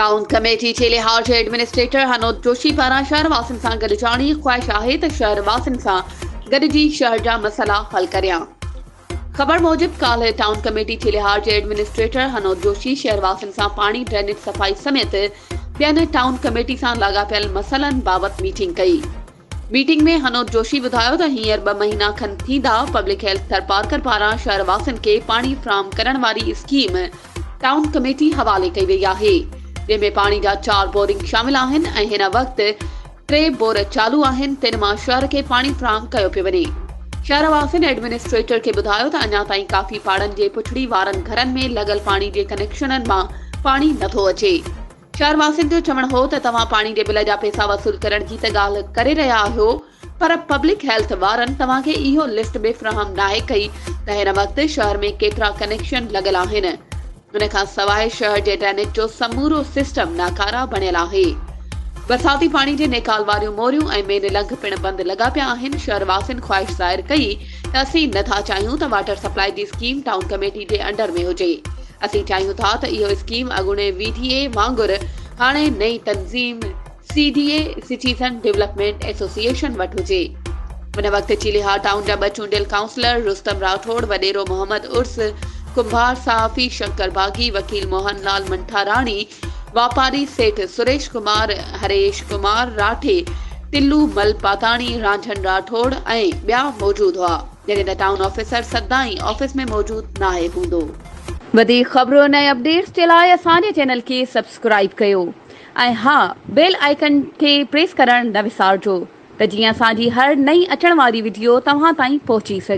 Town committee चेलेहार जे administrator हनोद Joshi पारां शहरवासियुनि सां गॾिजाणी ख़्वाहिश आहे त शहरवासियुनि सां गॾिजी शहर जा मसला हल करियां। ख़बर मूजिब काल्ह टाउन कमेटी चेलेहार जे एडमिनिस्ट्रेटर हनोद जोशी शहरवासियुनि सां पाणी ड्रेनेज सफ़ाई समेत ॿियनि टाउन कमेटी सां लाॻापियल मसलनि बाबति मीटिंग कई। मीटिंग में हनोद जोशी ॿुधायो त हींअर 2 महीना खनि थींदा पब्लिक हेल्थ थरपारकर पारां शहरवासियुनि खे पाणी फ्राहम करण वारी स्कीम टाउन कमेटी हवाले कई वई आहे, जंहिंमें पाणी जा 4 बोरिंग शामिल आहिनि ऐं हिन वक़्तु 3 बोर चालू आहिनि, तिन मां शहर खे पाणी फ्राहम कयो पियो वञे। शहरवासियुनि एडमिनिस्ट्रेटर खे ॿुधायो त अञा ताईं काफ़ी पाड़नि जे पुछड़ी वारनि घरनि में लॻल पाणी जे कनेक्शननि मां पाणी नथो अचे। शहरवासियुनि जो चवणु हो त तव्हां पाणी जे बिल जा पैसा वसूल करण जी त ॻाल्हि करे रहिया आहियो, पर पब्लिक हेल्थ वारनि तव्हांखे इहो लिस्ट बि फ्राहम नाहे कई त हिन वक़्तु शहर में केतिरा कनेक्शन लॻल आहिनि। उन खां सवाइ शहर जे ड्रेनेज जो समूरो सिस्टम नाकारा बणियल आहे। बरसाती पाणी जे निकाल वारियूं मोरियूं ऐं मेन लंघ पिणु बंदि लॻा पिया आहिनि। शहरवासियुनि ख़्वाहिश ज़ाहिर कई त असीं नथा चाहियूं त वाटर सप्लाई जी स्कीम टाउन कमेटी जे अंडर में हुजे। असीं चाहियूं था त इहो स्कीम अॻूणे VDA वांगुरु हाणे नई तंज़ीम CDA सिटीज़न डेवलपमेंट एसोसिएशन वटि हुजे। उन वक़्तु चीलेहार टाउन जा 2 चूंडियल काउंसलर रुस्तम राठौड़, वडेरो मोहम्मद उर्स, कुंभार सहाफ़ी शंकर बागी, वकील मोहनलाल मंठाराणी, वापारी सेठ सुरेश कुमार, हरेश कुमार राठे, टिल्लू मल पाताणी, रांझन राठौड़ ऐं ॿिया मौजूद हुआ, जॾहिं त टाउन ऑफिसर सदाई ऑफिस में मौजूद नाहे हूंदो। वधीक ख़बरुनि ऐं अपडेट्स जे लाइ असांजे चैनल खे सब्सक्राइब कयो ऐं हा, बेल आइकन खे प्रेस करणु न विसारिजो त जीअं असांजी हर नई अचण वारी वीडियो तव्हां ताईं पहुची सघे।